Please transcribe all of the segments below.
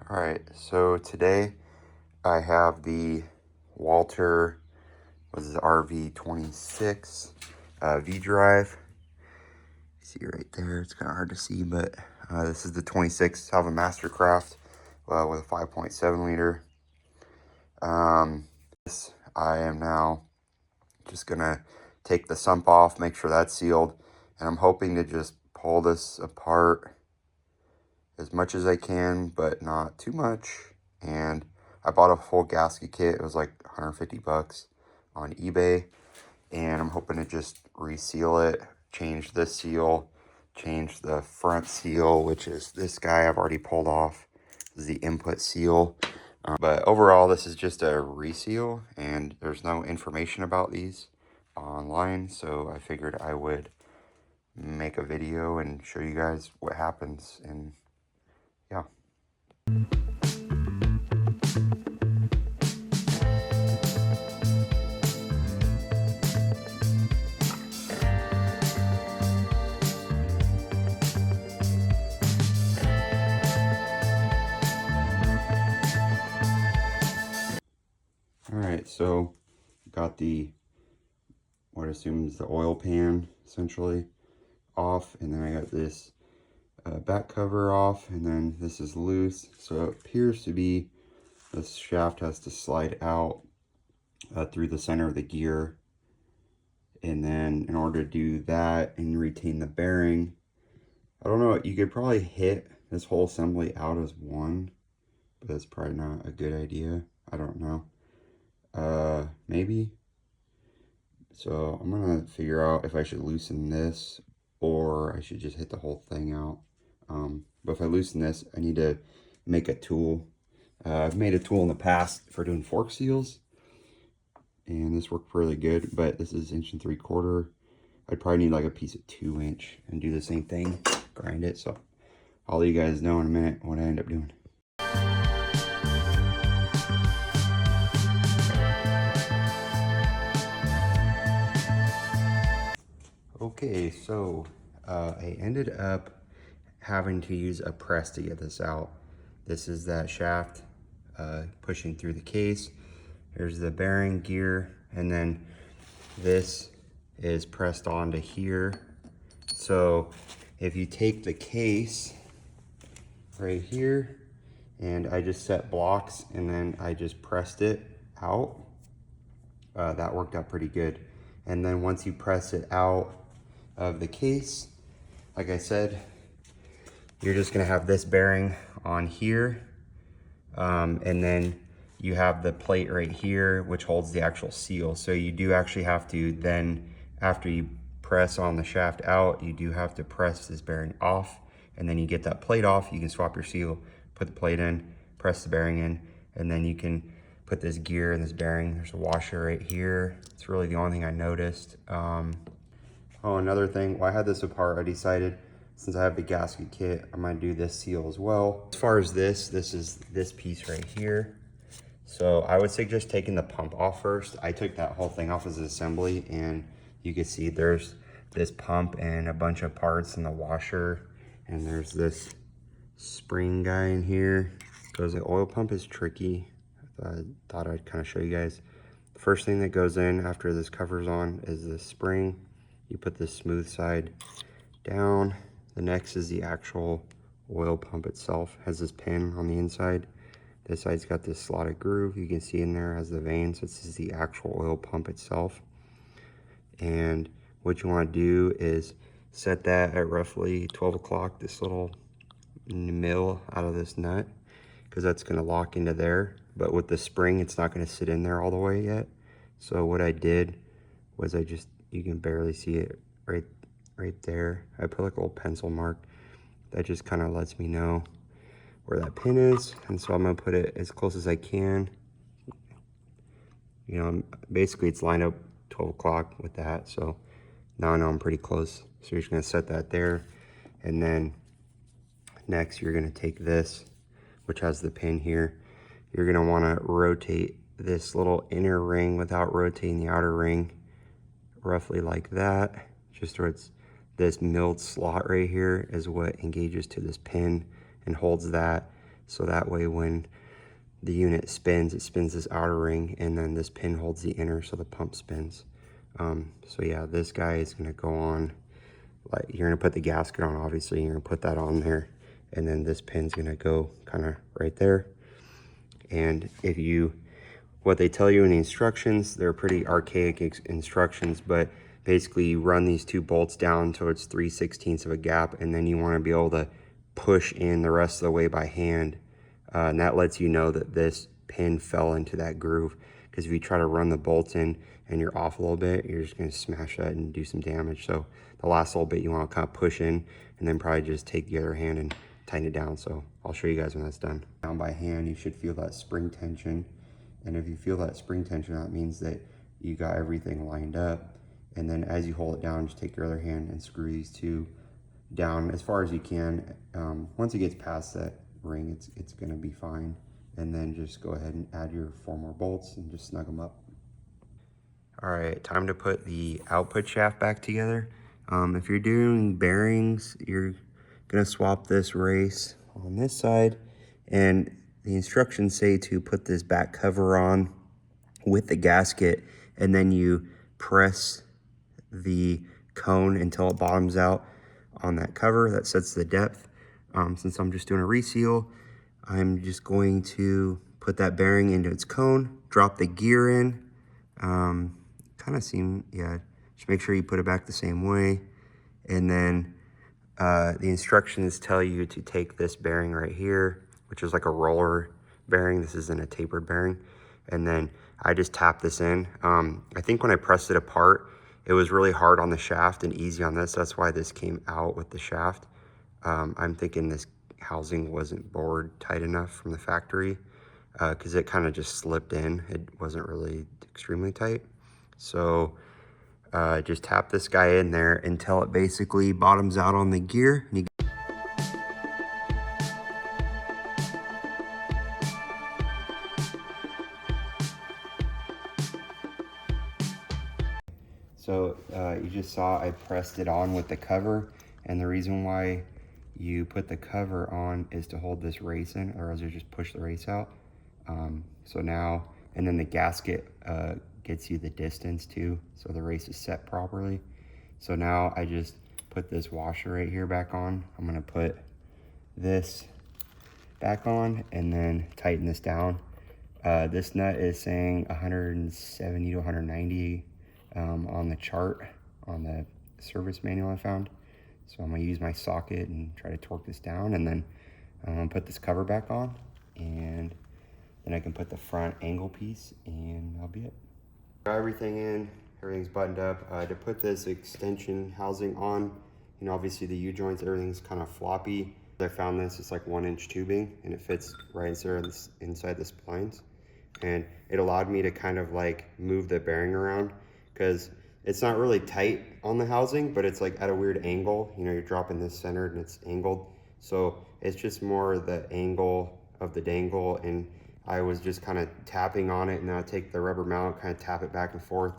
All right, so today I have the Walter, what is it, RV-26 V-drive. See right there, it's kind of hard to see, but this is the 26. I have a Mastercraft with a 5.7 liter. This I am now just gonna take the sump off, make sure that's sealed, and I'm hoping to just pull this apart as much as I can, but not too much. And I bought a full gasket kit. It was like 150 bucks on eBay, and I'm hoping to just reseal it, change this seal, change the front seal, which is this guy I've already pulled off. This is the input seal. But overall, this is just a reseal, and there's no information about these online, so I figured I would make a video and show you guys what happens. And yeah. All right, so got the, what I assume is the oil pan essentially off, and then I got this back cover off, and then this is loose. So it appears to be this shaft has to slide out through the center of the gear, and then in order to do that and retain the bearing, I don't know, you could probably hit this whole assembly out as one, but that's probably not a good idea. I don't know. Maybe. So I'm gonna figure out if I should loosen this or I should just hit the whole thing out. But if I loosen this, I need to make a tool. I've made a tool in the past for doing fork seals, and this worked really good, but this is 1 3/4 inch. I'd probably need like a piece of 2 inch and do the same thing, grind it. So I'll let you guys know in a minute what I end up doing. Okay, so I ended up having to use a press to get this out. This is that shaft pushing through the case. Here's the bearing gear, and then this is pressed onto here. So if you take the case right here, and I just set blocks and then I just pressed it out, that worked out pretty good. And then once you press it out of the case, like I said, you're just gonna have this bearing on here, and then you have the plate right here which holds the actual seal. So you do actually have to then, after you press on the shaft out, you do have to press this bearing off, and then you get that plate off, you can swap your seal, put the plate in, press the bearing in, and then you can put this gear and this bearing. There's a washer right here. It's really the only thing I noticed. Oh, another thing, while I had this apart, I decided, since I have the gasket kit, I'm gonna do this seal as well. As far as this is this piece right here. So I would suggest taking the pump off first. I took that whole thing off as an assembly, and you can see there's this pump and a bunch of parts in the washer, and there's this spring guy in here. Because the oil pump is tricky, I thought I'd kind of show you guys. The first thing that goes in after this cover's on is the spring. You put the smooth side down. The next is the actual oil pump itself. It has this pin on the inside. This side's got this slotted groove. You can see in there has the vein. So this is the actual oil pump itself. And what you want to do is set that at roughly 12 o'clock, this little mill out of this nut, because that's going to lock into there. But with the spring, it's not going to sit in there all the way yet. So what I did was you can barely see it right there. I put like a little pencil mark that just kind of lets me know where that pin is. And so I'm gonna put it as close as I can. You know, basically it's lined up 12 o'clock with that. So now I know I'm pretty close. So you're just gonna set that there. And then next you're gonna take this, which has the pin here. You're gonna wanna rotate this little inner ring without rotating the outer ring, roughly like that, just where it's this milled slot right here is what engages to this pin and holds that. So that way when the unit spins, it spins this outer ring, and then this pin holds the inner, so the pump spins. So yeah, this guy is gonna go on, like you're gonna put the gasket on, obviously, you're gonna put that on there, and then this pin's gonna go kind of right there. And what they tell you in the instructions, they're pretty archaic instructions, but basically you run these two bolts down towards 3/16 of a gap, and then you want to be able to push in the rest of the way by hand. And that lets you know that this pin fell into that groove, because if you try to run the bolts in and you're off a little bit, you're just going to smash that and do some damage. So the last little bit you want to kind of push in, and then probably just take the other hand and tighten it down. So I'll show you guys when that's done. Down by hand, you should feel that spring tension. And if you feel that spring tension, that means that you got everything lined up. And then as you hold it down, just take your other hand and screw these two down as far as you can. Once it gets past that ring, it's gonna be fine. And then just go ahead and add your 4 more bolts and just snug them up. All right, time to put the output shaft back together. If you're doing bearings, you're gonna swap this race on this side, and the instructions say to put this back cover on with the gasket, and then you press the cone until it bottoms out on that cover. That sets the depth. Since I'm just doing a reseal, I'm just going to put that bearing into its cone, drop the gear in, just make sure you put it back the same way. And then the instructions tell you to take this bearing right here, which is like a roller bearing. This isn't a tapered bearing. And then I just tap this in. I think when I pressed it apart, it was really hard on the shaft and easy on this. That's why this came out with the shaft. I'm thinking this housing wasn't bored tight enough from the factory, because it kind of just slipped in. It wasn't really extremely tight. So just tap this guy in there until it basically bottoms out on the gear. So you just saw I pressed it on with the cover, and the reason why you put the cover on is to hold this race in, or else you just push the race out. So now, and then the gasket gets you the distance too, so the race is set properly. So now I just put this washer right here back on. I'm gonna put this back on and then tighten this down. This nut is saying 170 to 190 on the chart, on the service manual I found. So I'm gonna use my socket and try to torque this down, and then I'm gonna put this cover back on, and then I can put the front angle piece, and that'll be it. Got everything in, everything's buttoned up. To put this extension housing on, obviously the U-joints, everything's kind of floppy. I found this, it's like 1-inch tubing, and it fits right inside the splines. And it allowed me to kind of like move the bearing around, because it's not really tight on the housing, but it's like at a weird angle. You're dropping this centered and it's angled. So it's just more the angle of the dangle, and I was just kind of tapping on it, and then I take the rubber mount, kind of tap it back and forth.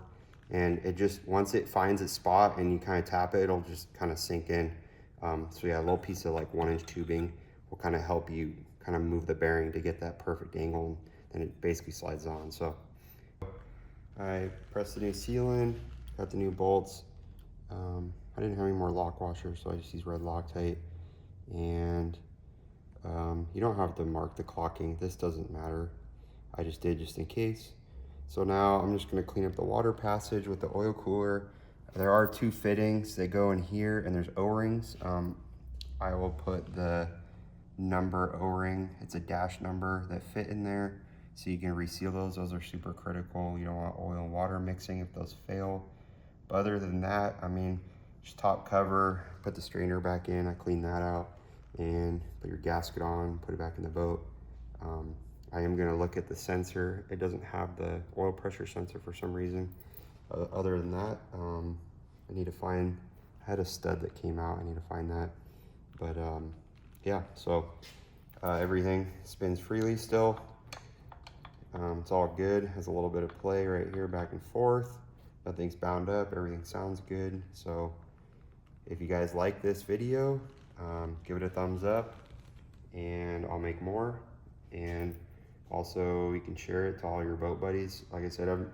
And it just, once it finds its spot and you kind of tap it, it'll just kind of sink in. So yeah, a little piece of like 1-inch tubing will kind of help you kind of move the bearing to get that perfect angle, and it basically slides on. So I pressed the new seal in, got the new bolts. I didn't have any more lock washers, so I just used red Loctite. And you don't have to mark the clocking. This doesn't matter. I just did just in case. So now I'm just gonna clean up the water passage with the oil cooler. There are 2 fittings. They go in here, and there's O-rings. I will put the number O-ring, it's a dash number, that fit in there, so you can reseal those. Those are super critical. You don't want oil and water mixing if those fail. But other than that, I mean, just top cover, put the strainer back in, I cleaned that out, and put your gasket on, put it back in the boat. I am gonna look at the sensor. It doesn't have the oil pressure sensor for some reason. Other than that, I need to find, I had a stud that came out, I need to find that. But yeah, so everything spins freely still. It's all good, has a little bit of play right here back and forth. Nothing's bound up, everything sounds good. So if you guys like this video, give it a thumbs up. and I'll make more. And also you can share it to all your boat buddies. Like I said, I've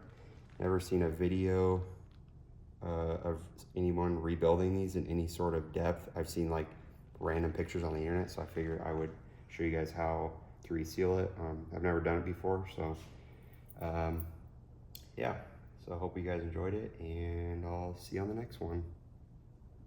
never seen a video of anyone rebuilding these in any sort of depth. I've seen like random pictures on the internet, so I figured I would show you guys how to reseal it. I've never done it before, so yeah. So I hope you guys enjoyed it, and I'll see you on the next one.